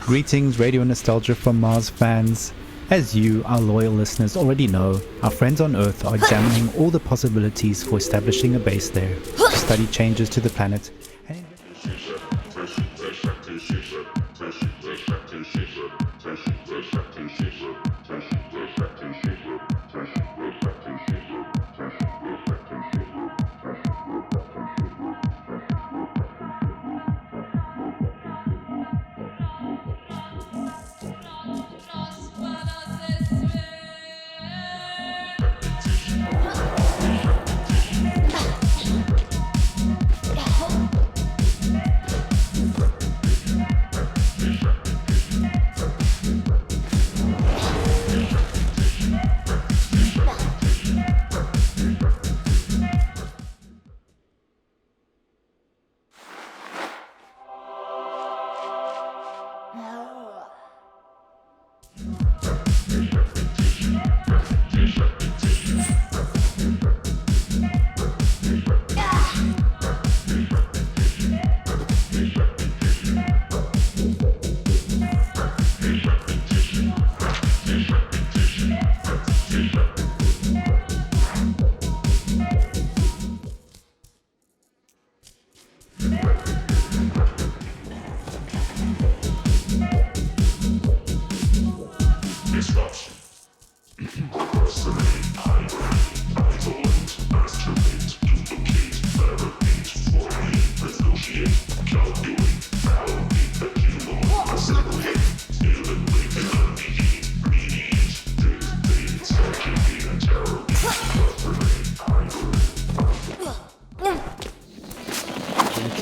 Greetings, Radio Nostalgia from Mars fans. As you, our loyal listeners, already know, our friends on Earth are examining all the possibilities for establishing a base there to study changes to the planet and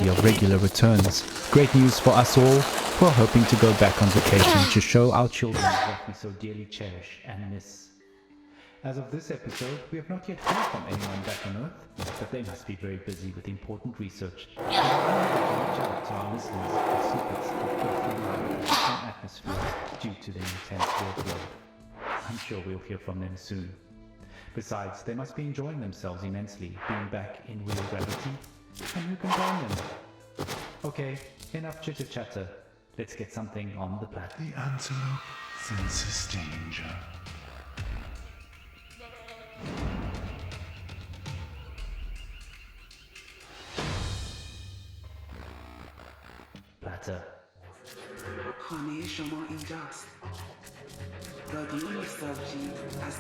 of regular returns. Great news for us all who are hoping to go back on vacation to show our children what we so dearly cherish and miss. As of this episode, we have not yet heard from anyone back on Earth, but they must be very busy with important research. We reach out to our listeners for secrets of earthly life and atmosphere due to their intense workload. I'm sure we'll hear from them soon. Besides, they must be enjoying themselves immensely, being back in real gravity. And who can blame them? Okay, enough chitter-chatter. Let's get something on the platter. The antelope senses danger. Platter. خانه شما اینجاست. رادیو نوستالژی از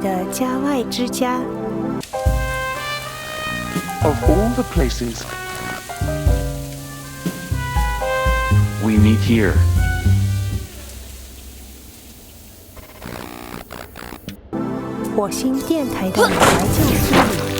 的家外之家。Of all the places, we meet here. 火星电台的怀旧之旅。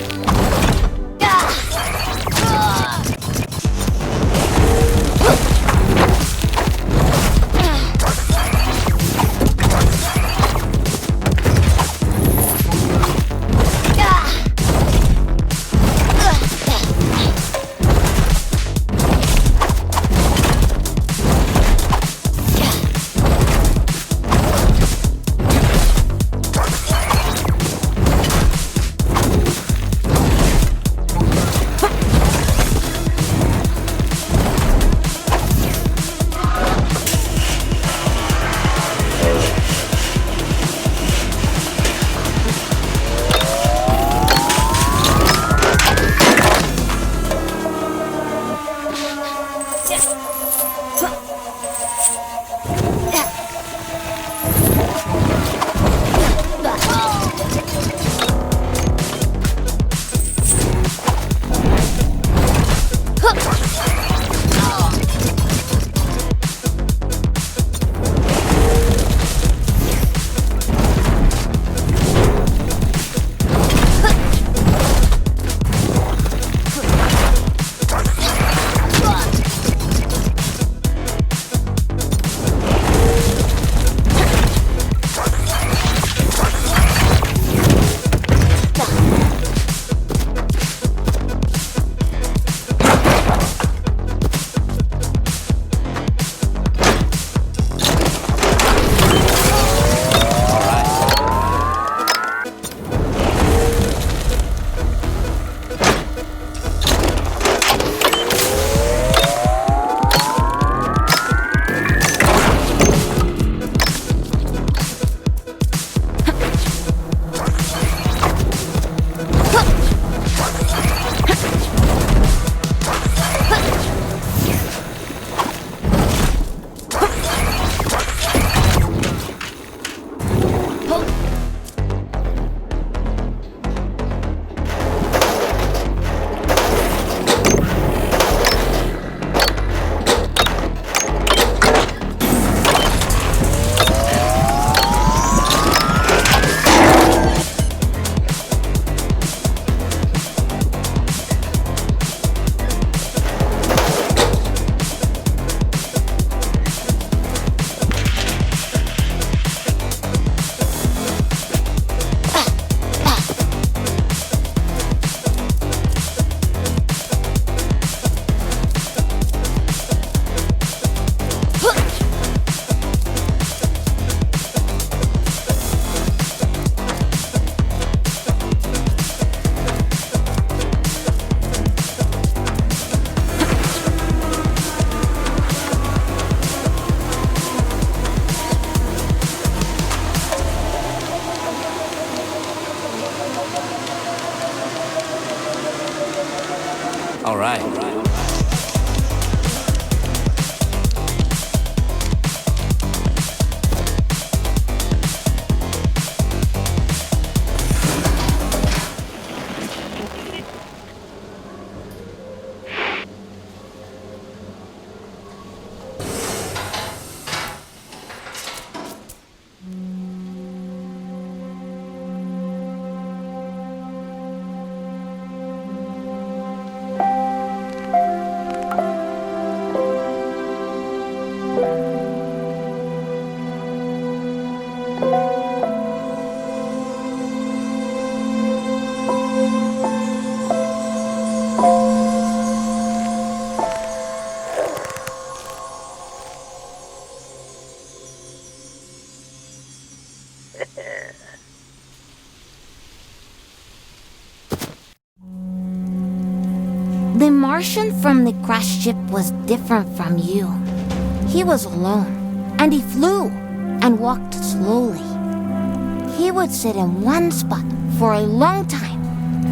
All right. The Martian from the crashed ship was different from you. He was alone, and he flew and walked slowly. He would sit in one spot for a long time,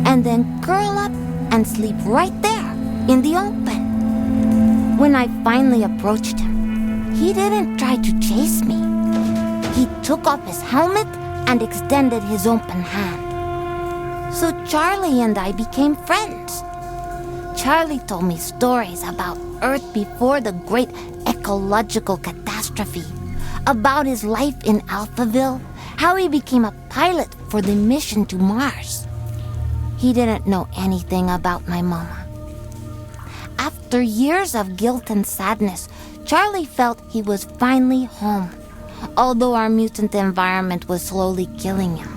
and then curl up and sleep right there in the open. When I finally approached him, he didn't try to chase me. He took off his helmet and extended his open hand. So Charlie and I became friends. Charlie told me stories about Earth before the Great Ecological Catastrophe, about his life in Alphaville, how he became a pilot for the mission to Mars. He didn't know anything about my mama. After years of guilt and sadness, Charlie felt he was finally home, although our mutant environment was slowly killing him.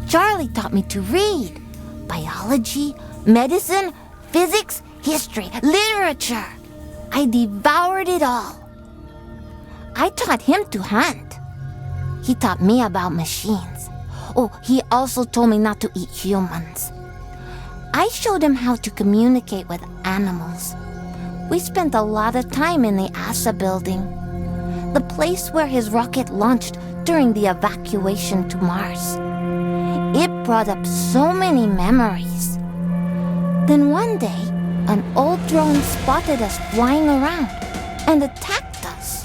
Charlie taught me to read biology, medicine, physics, history, literature. I devoured it all. I taught him to hunt. He taught me about machines. Oh, he also told me not to eat humans. I showed him how to communicate with animals. We spent a lot of time in the ASA building, the place where his rocket launched during the evacuation to Mars. It brought up so many memories. Then one day, an old drone spotted us flying around and attacked us.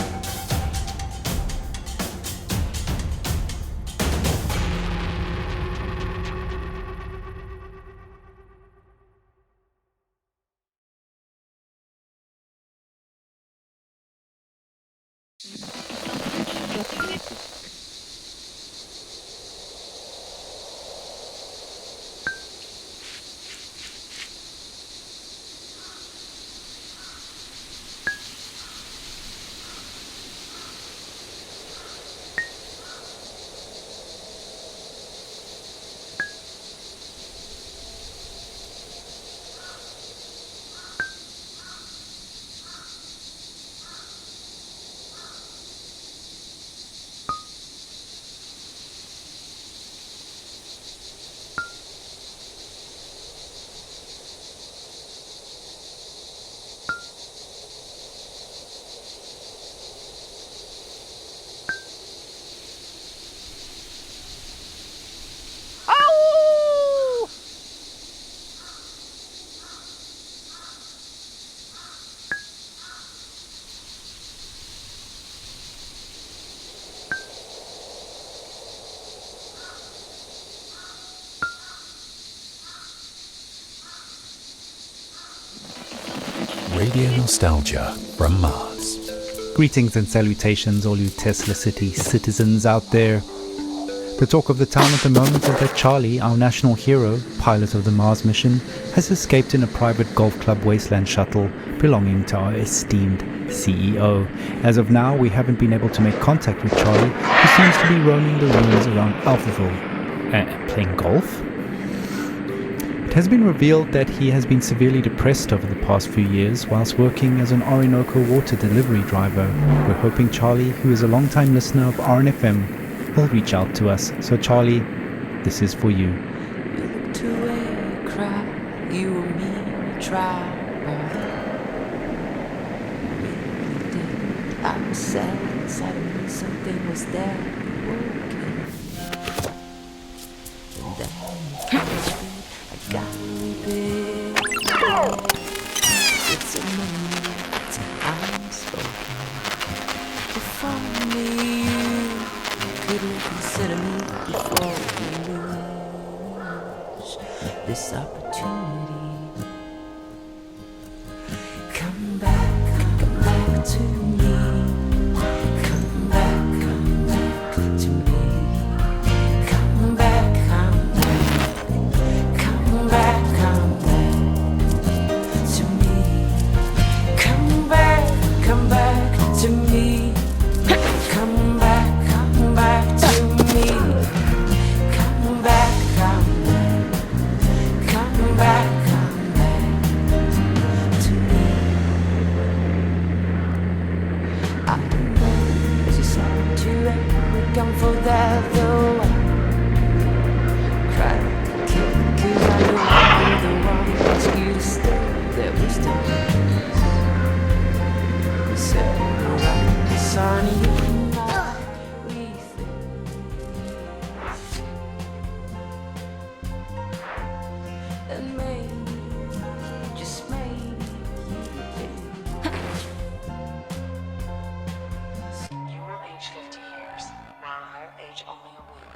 Radio nostalgia from Mars. Greetings and salutations, all you Tesla City citizens out there. The talk of the town at the moment is that Charlie, our national hero, pilot of the Mars mission, has escaped in a private golf club wasteland shuttle belonging to our esteemed CEO. As of now, we haven't been able to make contact with Charlie, who seems to be roaming the ruins around Alphaville. Playing golf? It has been revealed that he has been severely depressed over the past few years whilst working as an Orinoco water delivery driver. We're hoping Charlie, who is a long-time listener of RNFM, will reach out to us. So Charlie, this is for you. You looked away, cry, you were me, try, I was sad inside of me, something was there, working. And then I got really big. It's a moment, I'm spoken. If only you could reconsider me before you lose this opportunity. Come back to me. Come back to me. Come back to me. Come back to me. Come back to me. Come back to me. I know as you said to we're gone for that though. I cried, kid, 'cause I know you're the one who asked you to stay. There was the we said, alright, it's on you. And maybe, just maybe, you will age 50 years, while I age only a week.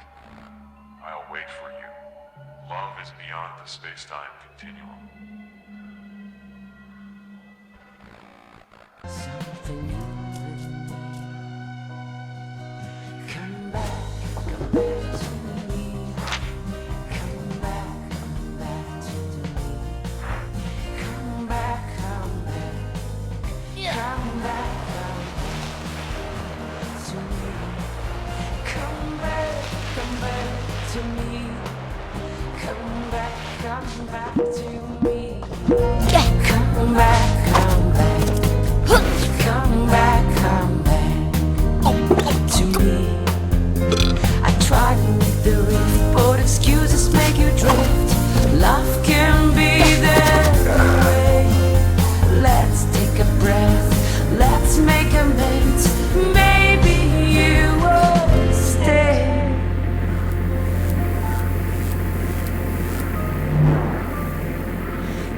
beyond the space-time continuum. Something within me. Come back to me. Come back to me. Come back, come back. Come back to me. Come back to me. Come back to me. Come back. Come back to me. I try to make the reef, but excuses make you drift. Love can be that way. Let's take a breath. Let's make amends. Maybe you will stay.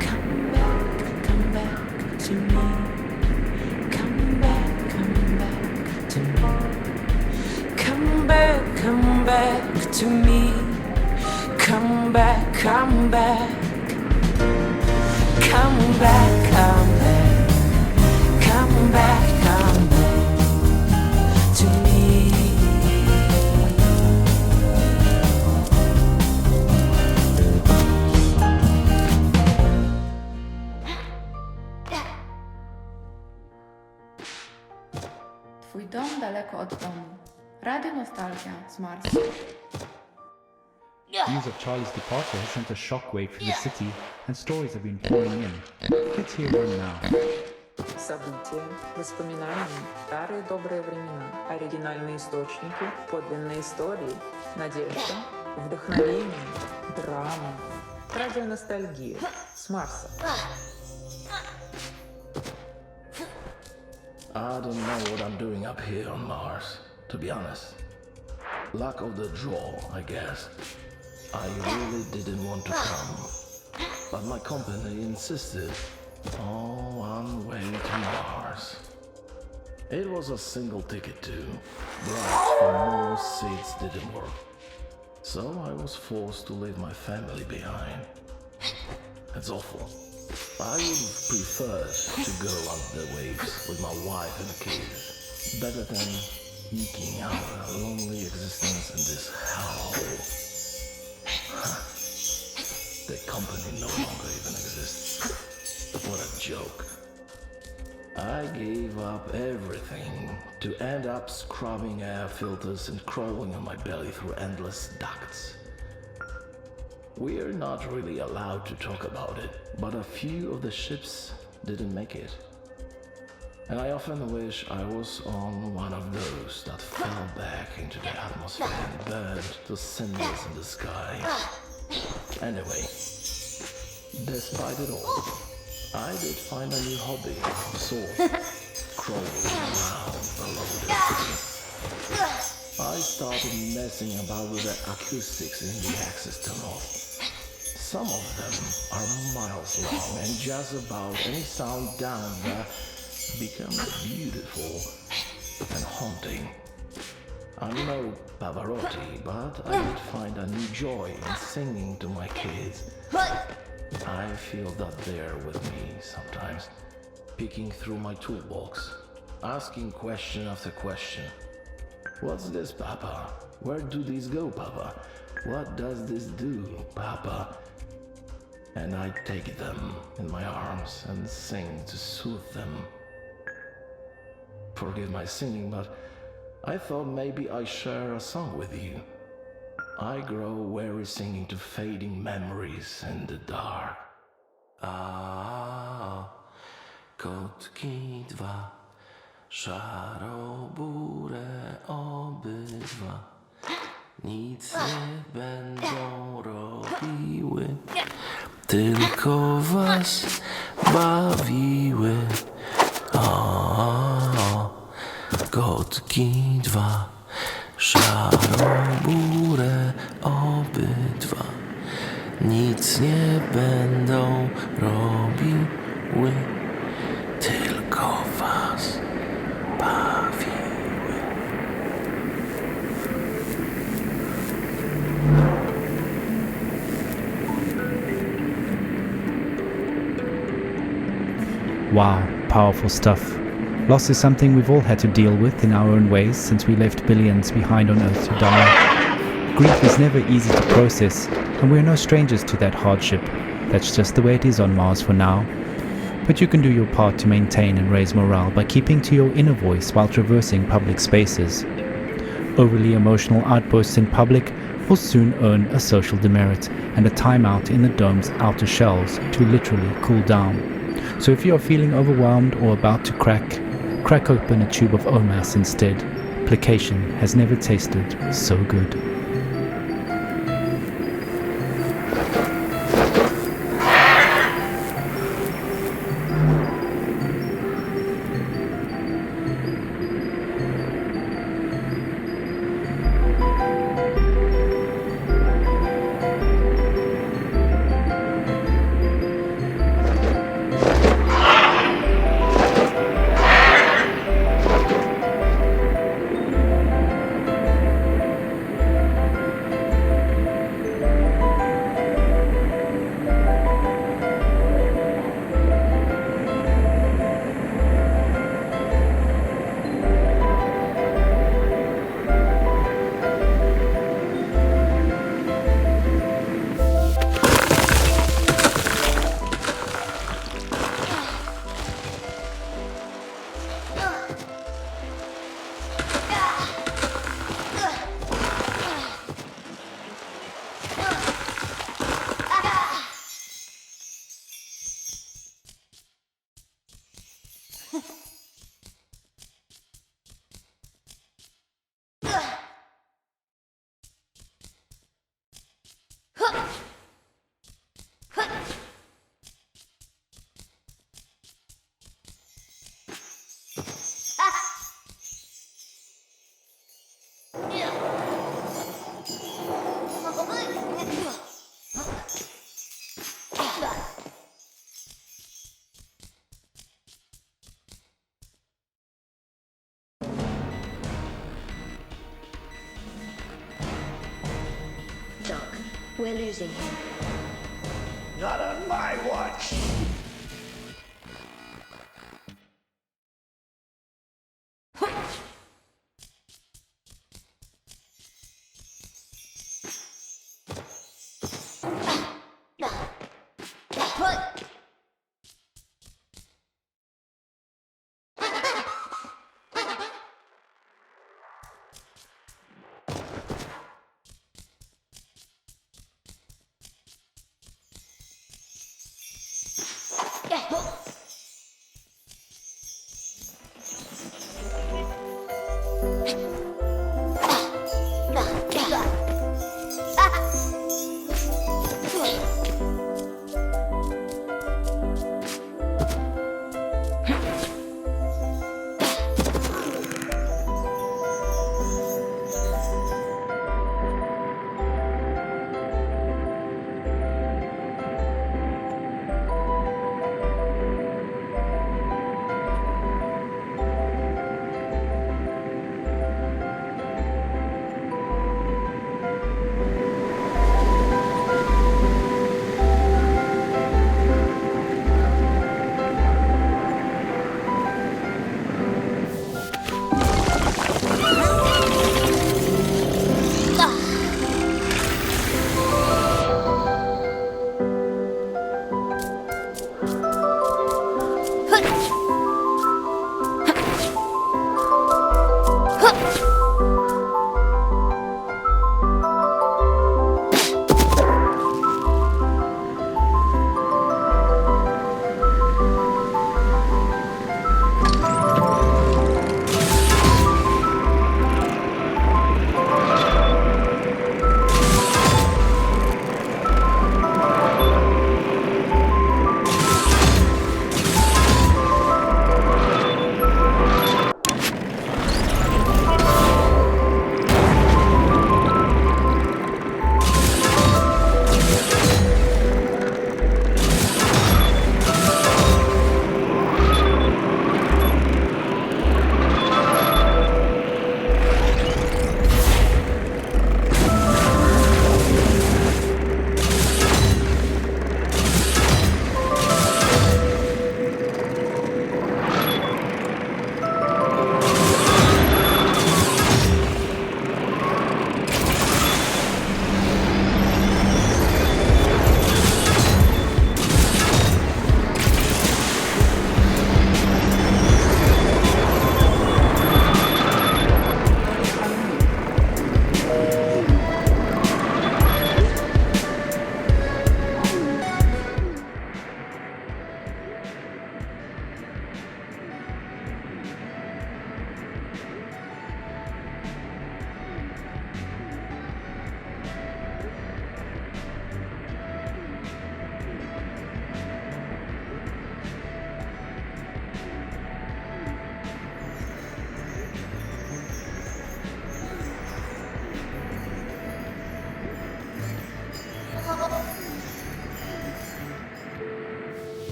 Come back to me. Come back to me. Come back to me. Come back. Come back to me. Twój dom daleko od domu. Radio Nostalgia z Marsa. News of Charlie's departure has sent a shockwave through the city, and stories have been pouring in. Let's hear one now. События, воспоминания, старые добрые времена, оригинальные источники, подлинные истории, надежда, вдохновение, драма. Радионостальгия с Марса. I don't know what I'm doing up here on Mars, to be honest. Luck of the draw, I guess. I really didn't want to come, but my company insisted. Oh, on way to Mars. It was a single ticket too, but for more seats didn't work. So I was forced to leave my family behind. It's awful. I would have preferred to go under the waves with my wife and kids, better than eking out a lonely existence in this hellhole. The company no longer even exists. What a joke. I gave up everything to end up scrubbing air filters and crawling on my belly through endless ducts. We're not really allowed to talk about it, but a few of the ships didn't make it. And I often wish I was on one of those that fell back into the atmosphere and burned to cinders in the sky. Anyway, despite it all, I did find a new hobby, crawling around below the city. I started messing about with the acoustics in the access tunnels. Some of them are miles long, and just about any sound down there becomes beautiful and haunting. I'm no Pavarotti, but I did find a new joy in singing to my kids. I feel that they're with me sometimes, peeking through my toolbox, asking question after question. What's this, Papa? Where do these go, Papa? What does this do, Papa? And I take them in my arms and sing to soothe them. Forgive my singing, but I thought maybe I share a song with you. I grow weary singing to fading memories in the dark. Kotki dwa, szaro-buré obydwa, nic nie będą robiły, tylko was bawiły. Kotki dwa, szaro-buré obydwa, nic nie będą robiły, tylko was bawiły. Wow, powerful stuff. Loss is something we've all had to deal with in our own ways since we left billions behind on Earth to die. Grief is never easy to process, and we're no strangers to that hardship. That's just the way it is on Mars for now. But you can do your part to maintain and raise morale by keeping to your inner voice while traversing public spaces. Overly emotional outbursts in public will soon earn a social demerit and a timeout in the dome's outer shells to literally cool down. So if you are feeling overwhelmed or about to crack open a tube of OMAS instead. Placation has never tasted so good. We're losing him. Not on my watch.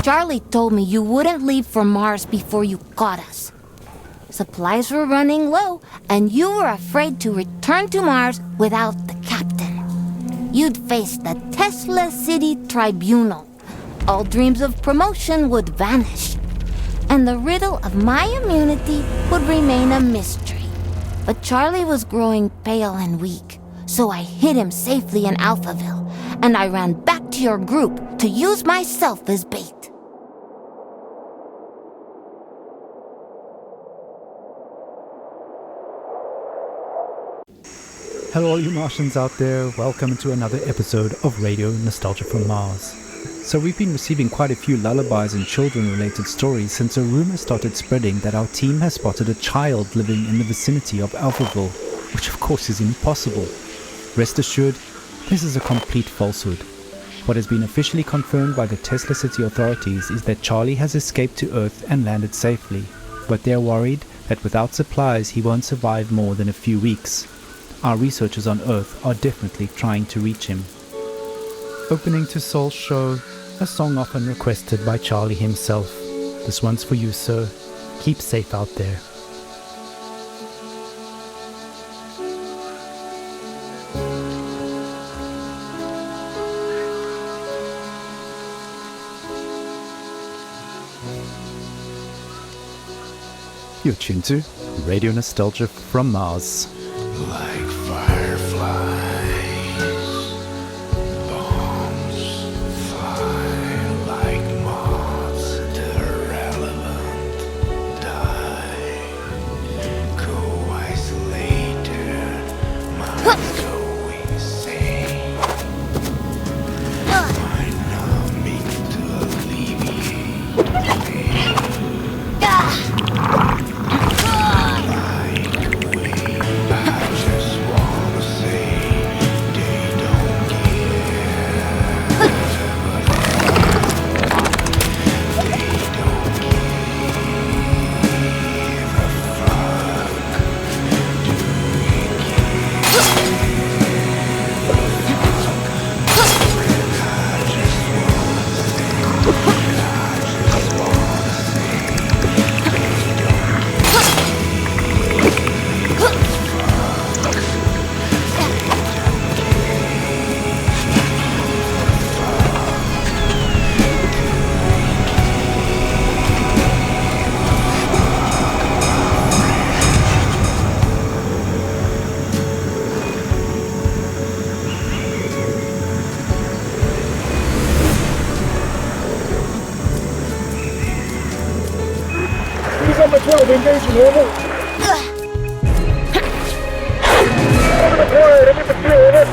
Charlie told me you wouldn't leave for Mars before you got us. Supplies were running low, and you were afraid to return to Mars without the captain. You'd face the Tesla City Tribunal. All dreams of promotion would vanish, and the riddle of my immunity would remain a mystery. But Charlie was growing pale and weak, so I hid him safely in Alphaville, and I ran back to your group to use myself as bait. Hello all you Martians out there, welcome to another episode of Radio Nostalgia from Mars. So we've been receiving quite a few lullabies and children-related stories since a rumor started spreading that our team has spotted a child living in the vicinity of Alphaville, which of course is impossible. Rest assured, this is a complete falsehood. What has been officially confirmed by the Tesla City authorities is that Charlie has escaped to Earth and landed safely, but they're worried that without supplies he won't survive more than a few weeks. Our researchers on Earth are definitely trying to reach him. Opening to Soul's show, a song often requested by Charlie himself. This one's for you, sir. Keep safe out there. You're tuned to Radio Nostalgia from Mars. Like fireflies, bombs fly like moths that are relevant, die, go isolated, minds go insane, find nothing to alleviate the pain. Engaging over. Deployed, any material in it.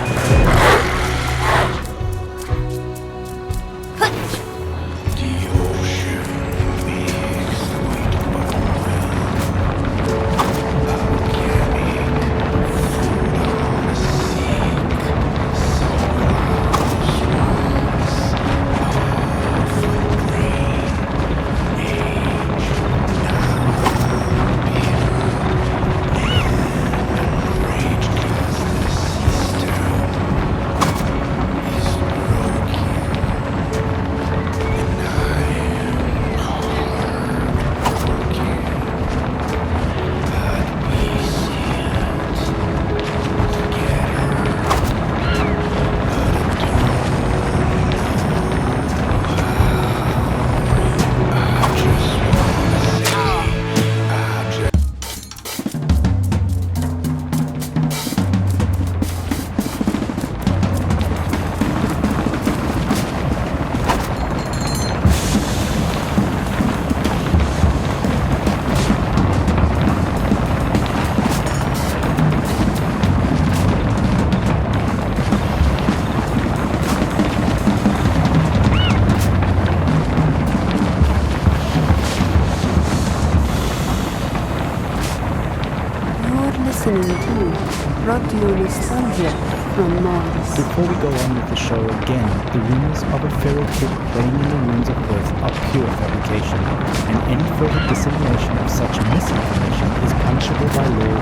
Radio Nostalgia from Mars. Before we go on with the show again, the rumors of a feral kid playing in the ruins of Earth are pure fabrication, and any further dissemination of such misinformation is punishable by law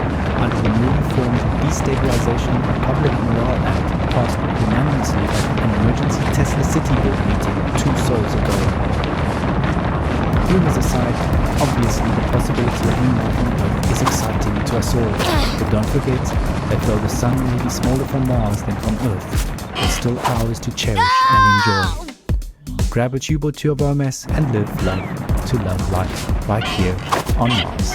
under the newly formed Destabilization of Public Morale Act passed unanimously at an emergency Tesla City board meeting 2 sols ago. Rumors aside, obviously the possibility of new life on Earth is exciting to us all. But don't forget that though the sun may be smaller from Mars than from Earth, it's still ours to cherish and enjoy. Grab a tube or two of OMS and live life right here on Mars.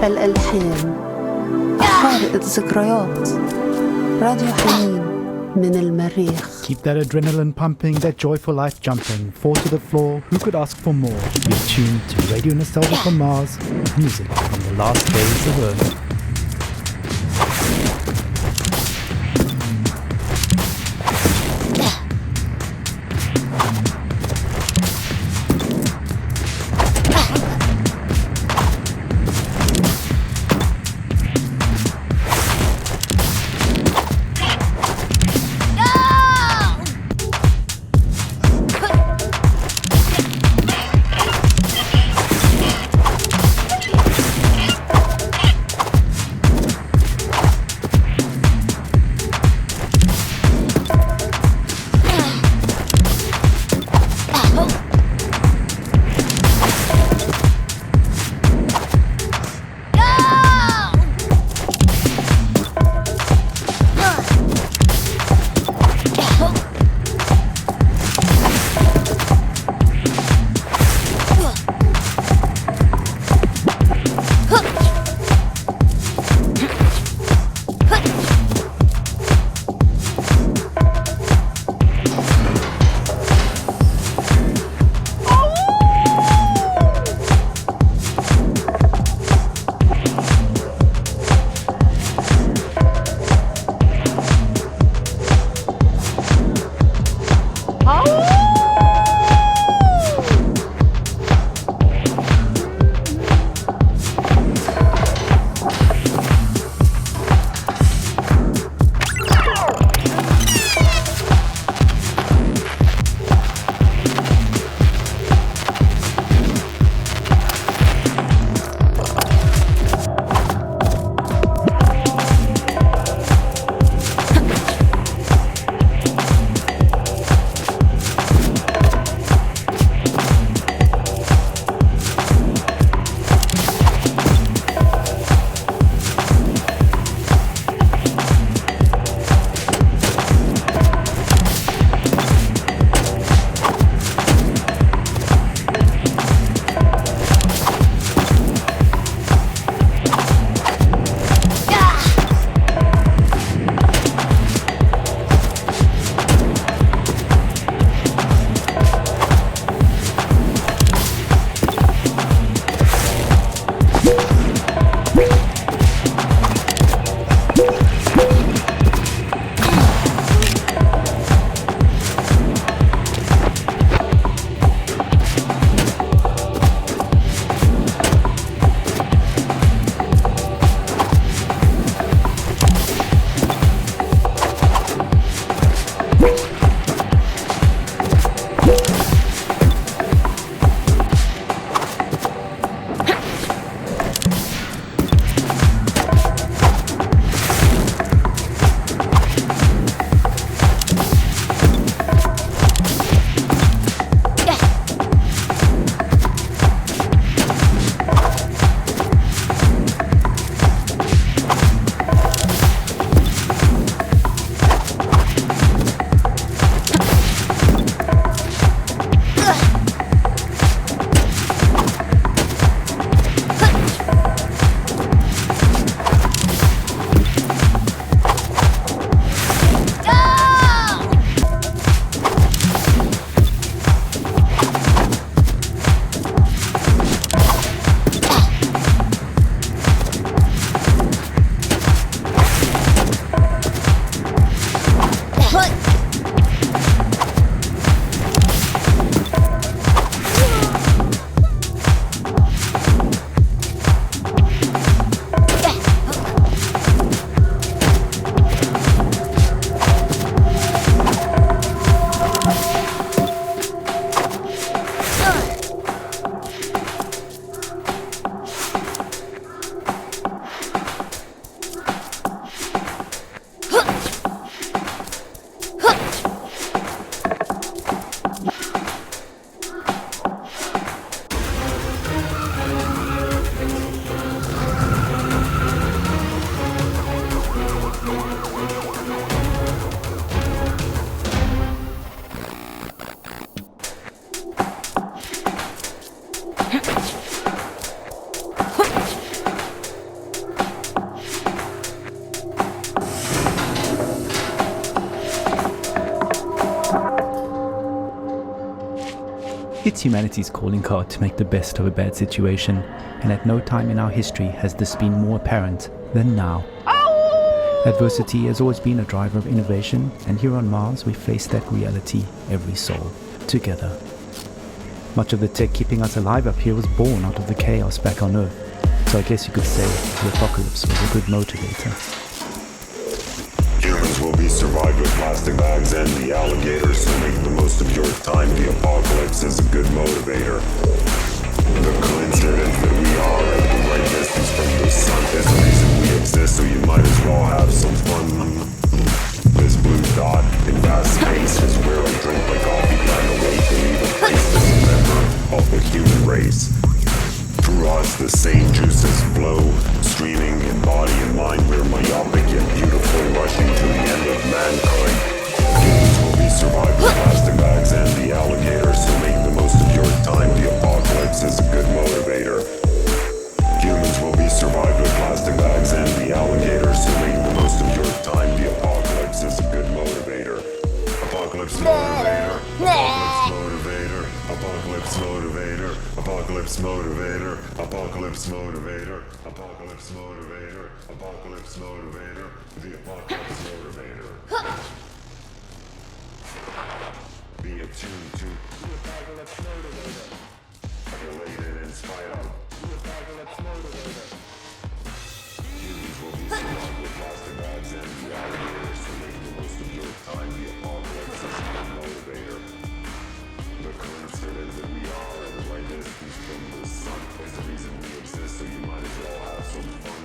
الألحان حارق الذكريات راديو حنين من المريخ. Keep that adrenaline pumping, that joyful life jumping. Fall to the floor, who could ask for more? You're tuned to Radio Nostalgia from Mars, music from the last days of Earth. It's humanity's calling card to make the best of a bad situation, and at no time in our history has this been more apparent than now. Adversity has always been a driver of innovation, and here on Mars we face that reality, every soul, together. Much of the tech keeping us alive up here was born out of the chaos back on Earth, so I guess you could say the apocalypse was a good motivator. Humans will be survived with plastic bags and the alligators, so make the most of your time. The apocalypse is a good motivator. The coincidence that we are at the right distance from the sun is the reason we exist, so you might as well have some fun. This blue dot in vast space is where I drink my coffee, plan away to leave a trace. This member of the human race. Through us the same juices flow, streaming in body and mind. We're myopic and beautiful, rushing to the end of mankind. Humans will be survived with plastic bags and the alligators, so make the most of your time. The apocalypse is a good motivator. Humans will be survived with plastic bags and the alligators, so make the most of your time. The apocalypse is a good motivator. Apocalypse motivator. Apocalypse motivator. Apocalypse motivator. Apocalypse motivator. Apocalypse motivator. Apocalypse motivator. The apocalypse motivator. Be attuned to the apocalypse motivator. Related in spite of the apocalypse motivator. Humans will be surrounded with plastic bags and the alligators, so make the most of your time. The apocalypse is a good motivator. The coincidence that we are at the right distance from the sun is the reason we exist, so you might as well have some fun.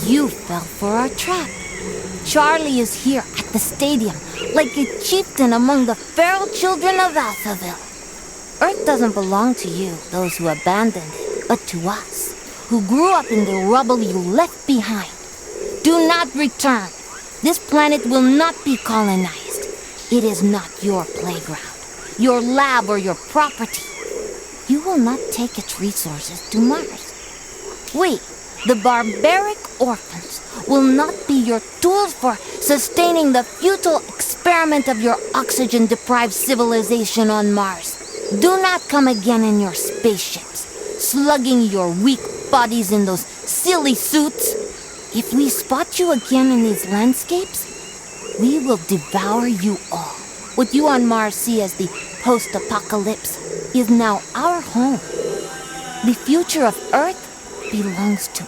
You fell for our trap. Charlie is here at the stadium, like a chieftain among the feral children of Alphaville. Earth doesn't belong to you, those who abandoned it, but to us, who grew up in the rubble you left behind. Do not return. This planet will not be colonized. It is not your playground, your lab, or your property. You will not take its resources to Mars. We, the barbaric orphans, will not be your tools for sustaining the futile experiment of your oxygen-deprived civilization on Mars. Do not come again in your spaceships, slugging your weak bodies in those silly suits. If we spot you again in these landscapes, we will devour you all. What you on Mars see as the post-apocalypse is now our home. The future of Earth belongs to